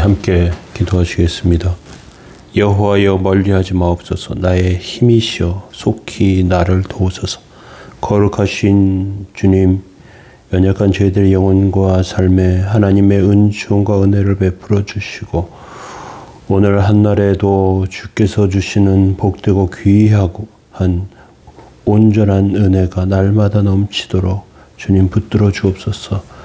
함께 기도하시겠습니다. 여호와여 멀리하지 마옵소서. 나의 힘이시여 속히 나를 도우소서. 거룩하신 주님, 연약한 저희들의 영혼과 삶에 하나님의 은총과 은혜를 베풀어 주시고 오늘 한날에도 주께서 주시는 복되고 귀하고 한 온전한 은혜가 날마다 넘치도록 주님 붙들어 주옵소서.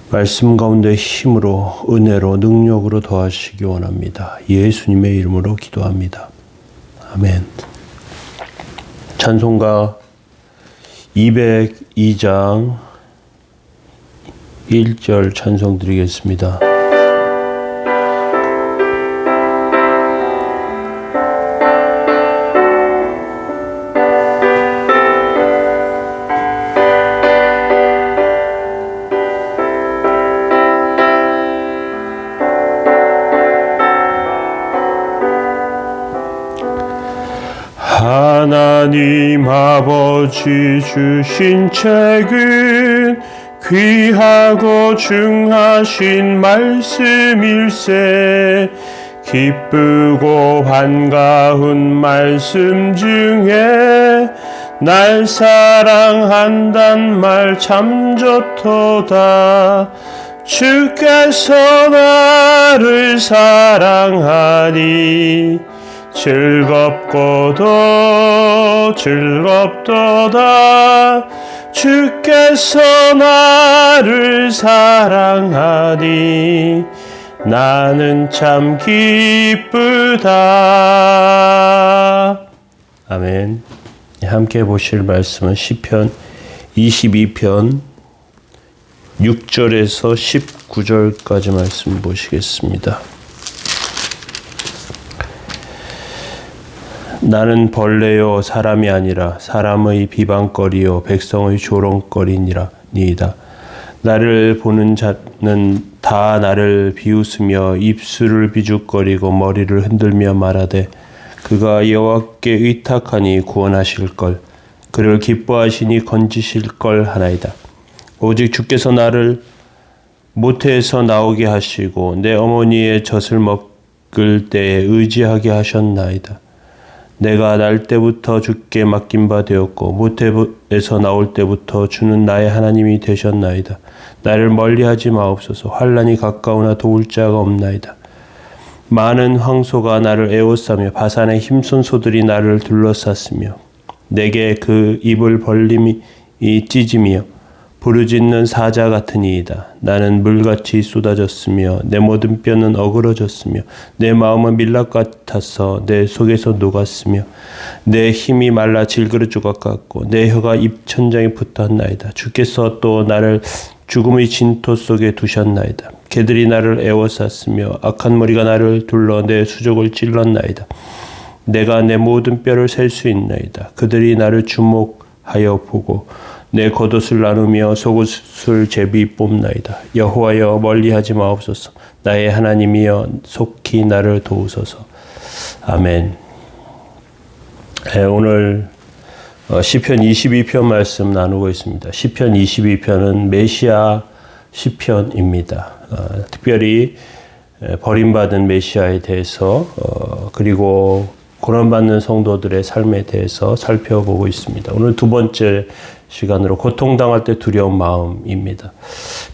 말씀 가운데 힘으로 은혜로 능력으로 더하시기 원합니다. 예수님의 이름으로 기도합니다. 아멘. 찬송가 202장 1절 찬송 드리겠습니다. 하나님 아버지 주신 책은 귀하고 중하신 말씀일세. 기쁘고 반가운 말씀 중에 날 사랑한단 말 참 좋도다. 주께서 나를 사랑하니 즐겁고도 즐겁도다. 주께서 나를 사랑하니 나는 참 기쁘다. 아멘. 함께 보실 말씀은 시편 22편 6절에서 19절까지 말씀 보시겠습니다. 나는 벌레요 사람이 아니라 사람의 비방거리요 백성의 조롱거리니라 니이다. 나를 보는 자는 다 나를 비웃으며 입술을 비죽거리고 머리를 흔들며 말하되 그가 여호와께 의탁하니 구원하실걸. 그를 기뻐하시니 건지실걸 하나이다. 오직 주께서 나를 모태에서 나오게 하시고 내 어머니의 젖을 먹을 때에 의지하게 하셨나이다. 내가 날 때부터 주께 맡긴 바 되었고 모태에서 나올 때부터 주는 나의 하나님이 되셨나이다. 나를 멀리하지 마옵소서. 환난이 가까우나 도울 자가 없나이다. 많은 황소가 나를 에워싸며 바산의 힘쓴 소들이 나를 둘러쌌으며 내게 그 입을 벌림이 찢으며 부르짖는 사자 같으니이다. 나는 물같이 쏟아졌으며 내 모든 뼈는 어그러졌으며 내 마음은 밀랍 같아서 내 속에서 녹았으며 내 힘이 말라 질그릇 조각 같고 내 혀가 입천장에 붙었나이다. 주께서 또 나를 죽음의 진토 속에 두셨나이다. 개들이 나를 에워쌌으며 악한 머리가 나를 둘러 내 수족을 찔렀나이다. 내가 내 모든 뼈를 셀 수 있나이다. 그들이 나를 주목하여 보고 내 겉옷을 나누며 속옷을 제비 뽑나이다. 여호와여 멀리하지 마옵소서. 나의 하나님이여 속히 나를 도우소서. 아멘. 오늘 시편 22편 말씀 나누고 있습니다. 시편 22편은 메시아 시편입니다. 특별히 버림받은 메시아에 대해서 그리고 고난받는 성도들의 삶에 대해서 살펴보고 있습니다. 오늘 두 번째 시간으로 고통당할 때 두려운 마음입니다.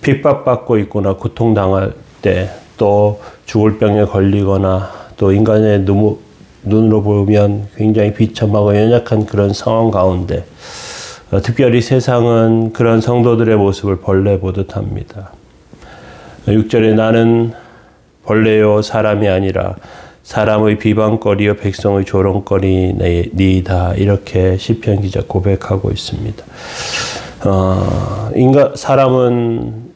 핍박받고 있거나 고통당할 때 또 죽을 병에 걸리거나 또 인간의 눈으로 보면 굉장히 비참하고 연약한 그런 상황 가운데 특별히 세상은 그런 성도들의 모습을 벌레 보듯 합니다. 6절에 나는 벌레요 사람이 아니라 사람의 비방거리요 백성의 조롱거리니이다. 이렇게 시편 기자 고백하고 있습니다. 사람은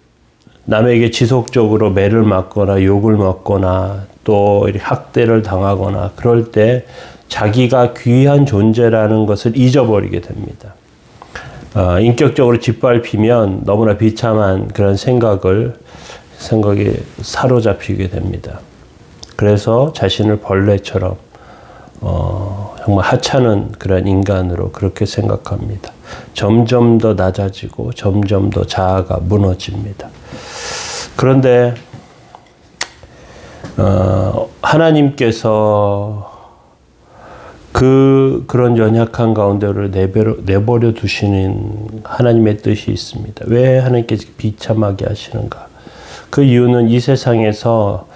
남에게 지속적으로 매를 맞거나 욕을 먹거나 또 학대를 당하거나 그럴 때 자기가 귀한 존재라는 것을 잊어버리게 됩니다. 인격적으로 짓밟히면 너무나 비참한 그런 생각에 사로잡히게 됩니다. 그래서 자신을 벌레처럼 정말 하찮은 그런 인간으로 그렇게 생각합니다. 점점 더 낮아지고 점점 더 자아가 무너집니다. 그런데 하나님께서 그런 연약한 가운데를 내버려 두시는 하나님의 뜻이 있습니다. 왜 하나님께서 비참하게 하시는가? 그 이유는 이 세상에서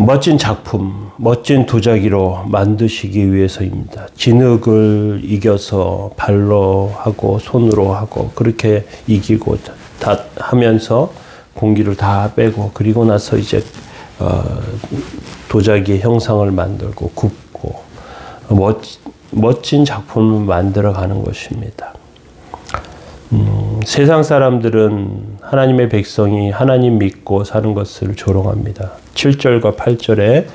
멋진 작품, 멋진 도자기로 만드시기 위해서입니다. 진흙을 이겨서 발로 하고 손으로 하고 그렇게 이기고 다 하면서 공기를 다 빼고 그리고 나서 이제 도자기의 형상을 만들고 굽고 멋진 작품을 만들어가는 것입니다. 세상 사람들은 하나님의 백성이 하나님 믿고 사는 것을 조롱합니다. 7절과 8절에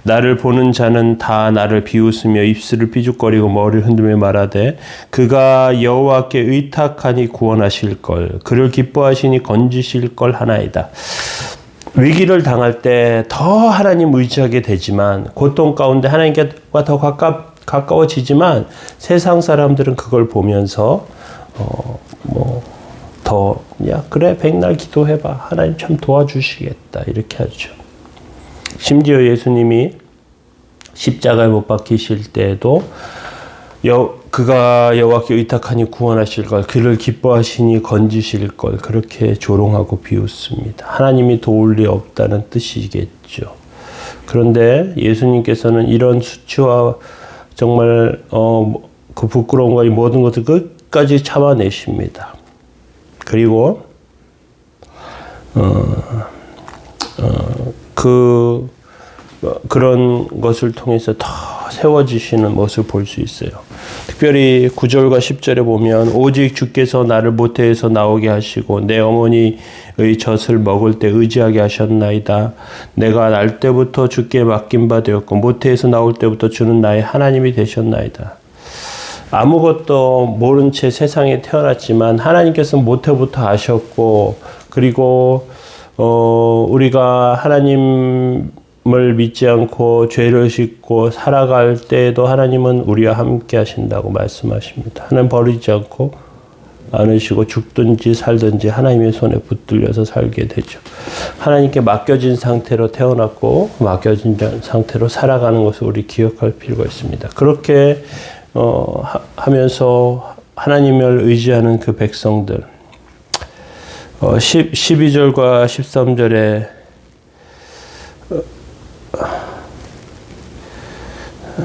나를 보는 자는 다 나를 비웃으며 입술을 삐죽거리고 머리를 흔들며 말하되 그가 여호와께 의탁하니 구원하실 걸 그를 기뻐하시니 건지실 걸 하나이다. 위기를 당할 때 더 하나님 의지하게 되지만 고통 가운데 하나님과 더 가까워지지만 세상 사람들은 그걸 보면서 그래 백날 기도해봐 하나님 참 도와주시겠다 이렇게 하죠. 심지어 예수님이 십자가에 못 박히실 때에도 그가 여호와께 의탁하니 구원하실 걸 그를 기뻐하시니 건지실 걸 그렇게 조롱하고 비웃습니다. 하나님이 도울 리 없다는 뜻이겠죠. 그런데 예수님께서는 이런 수치와 정말 그 부끄러움과 이 모든 것을 끝까지 참아내십니다. 그리고 그런 것을 통해서 더 세워지시는 모습을 볼 수 있어요. 특별히 9절과 10절에 보면 오직 주께서 나를 모태에서 나오게 하시고 내 어머니의 젖을 먹을 때 의지하게 하셨나이다. 내가 날 때부터 주께 맡긴 바 되었고 모태에서 나올 때부터 주는 나의 하나님이 되셨나이다. 아무것도 모른 채 세상에 태어났지만 하나님께서 모태부터 아셨고 그리고 우리가 하나님을 믿지 않고 죄를 짓고 살아갈 때에도 하나님은 우리와 함께 하신다고 말씀하십니다. 하나님 버리지 않고 않으시고 죽든지 살든지 하나님의 손에 붙들려서 살게 되죠. 하나님께 맡겨진 상태로 태어났고 맡겨진 상태로 살아가는 것을 우리 기억할 필요가 있습니다. 그렇게 하면서 하나님을 의지하는 그 백성들 12절과 13절에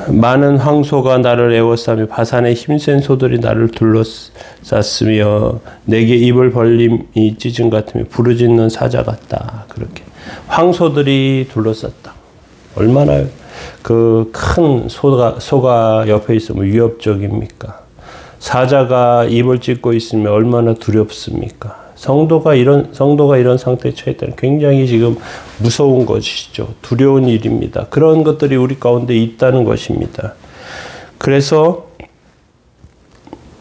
많은 황소가 나를 에워싸며 바산의 힘센 소들이 나를 둘러쌌으며 내게 입을 벌림이 찢은 같으며 부르짖는 사자 같다. 그렇게 황소들이 둘러쌌다. 얼마나 그 큰 소가 옆에 있으면 위협적입니까? 사자가 입을 찢고 있으면 얼마나 두렵습니까? 성도가 이런 상태에 처해 있다는 굉장히 지금 무서운 것이죠. 두려운 일입니다. 그런 것들이 우리 가운데 있다는 것입니다. 그래서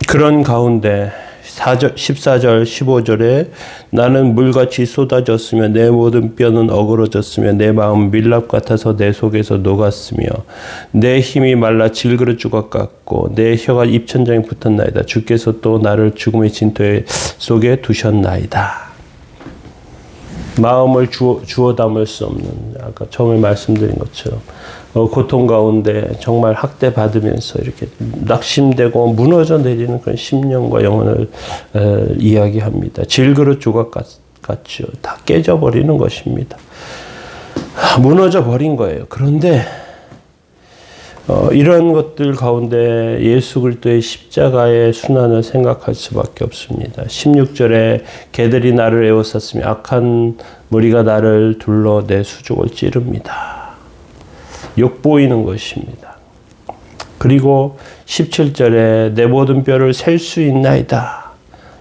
그런 가운데 14절, 15절에 나는 물같이 쏟아졌으며 내 모든 뼈는 어그러졌으며 내 마음은 밀랍 같아서 내 속에서 녹았으며 내 힘이 말라 질그릇 조각 같고 내 혀가 입천장에 붙었나이다. 주께서 또 나를 죽음의 진토 속에 두셨나이다. 마음을 주워 담을 수 없는 아까 처음에 말씀드린 것처럼 고통 가운데 정말 학대받으면서 이렇게 낙심되고 무너져 내리는 그런 심령과 영혼을 이야기합니다. 질그릇 조각 같죠. 다 깨져버리는 것입니다. 무너져 버린 거예요. 그런데 이런 것들 가운데 예수 그리스도의 십자가의 순환을 생각할 수밖에 없습니다. 16절에 개들이 나를 에워쌌으며 악한 무리가 나를 둘러 내 수족을 찌릅니다. 욕보이는 것입니다. 그리고 17절에 내 모든 뼈를 셀 수 있나이다.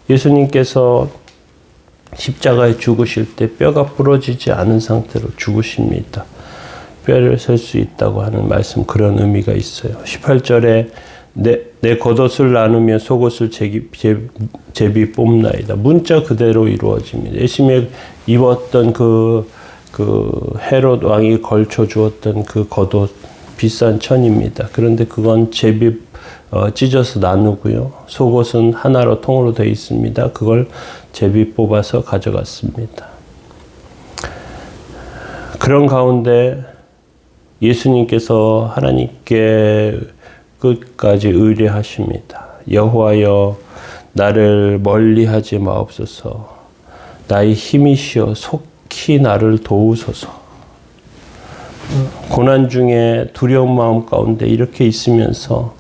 예수님께서 십자가에 죽으실 때 뼈가 부러지지 않은 상태로 죽으십니다. 뼈를 셀 수 있다고 하는 말씀 그런 의미가 있어요. 18절에 내 겉옷을 나누며 속옷을 제비 뽑나이다. 문자 그대로 이루어집니다. 예수님이 입었던 그 헤롯 왕이 걸쳐 주었던 그 겉옷 비싼 천입니다. 그런데 그건 제비 찢어서 나누고요. 속옷은 하나로 통으로 되어 있습니다. 그걸 제비 뽑아서 가져갔습니다. 그런 가운데 예수님께서 하나님께 끝까지 의뢰하십니다. 여호와여 나를 멀리하지 마옵소서. 나의 힘이시여 속히 나를 도우소서. 고난 중에 두려운 마음 가운데 이렇게 있으면서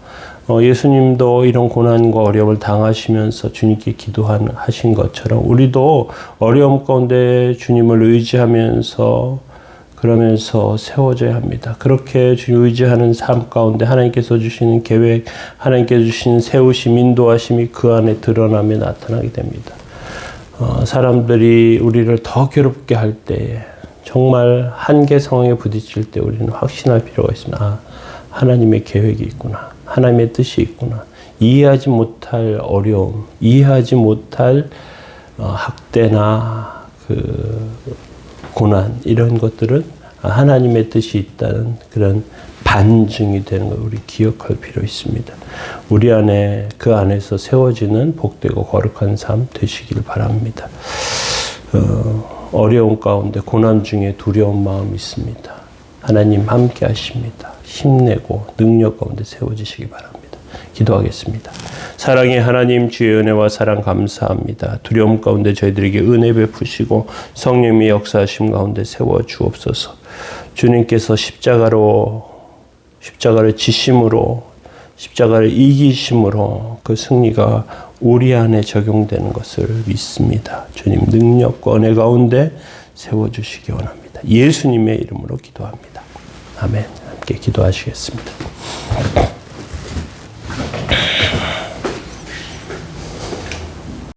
예수님도 이런 고난과 어려움을 당하시면서 주님께 기도하신 것처럼 우리도 어려움 가운데 주님을 의지하면서 그러면서 세워져야 합니다. 그렇게 주님 의지하는 삶 가운데 하나님께서 주시는 계획, 하나님께서 주신 세우심, 인도하심이 그 안에 드러나며 나타나게 됩니다. 사람들이 우리를 더 괴롭게 할 때에 정말 한계 상황에 부딪힐 때 우리는 확신할 필요가 있습니다. 하나님의 계획이 있구나. 하나님의 뜻이 있구나. 이해하지 못할 어려움, 이해하지 못할 학대나 고난 이런 것들은 하나님의 뜻이 있다는 그런 반증이 되는 걸 우리 기억할 필요 있습니다. 우리 안에 그 안에서 세워지는 복되고 거룩한 삶 되시길 바랍니다. 어려운 가운데 고난 중에 두려운 마음이 있습니다. 하나님 함께 하십니다. 힘내고 능력 가운데 세워지시기 바랍니다. 기도하겠습니다. 사랑의 하나님 주의 은혜와 사랑 감사합니다. 두려움 가운데 저희들에게 은혜 베푸시고 성령의 역사하심 가운데 세워 주옵소서. 주님께서 십자가를 지심으로 십자가를 이기심으로 그 승리가 우리 안에 적용되는 것을 믿습니다. 주님 능력과 은혜 가운데 세워주시기 원합니다. 예수님의 이름으로 기도합니다. 아멘. 함께 기도하시겠습니다.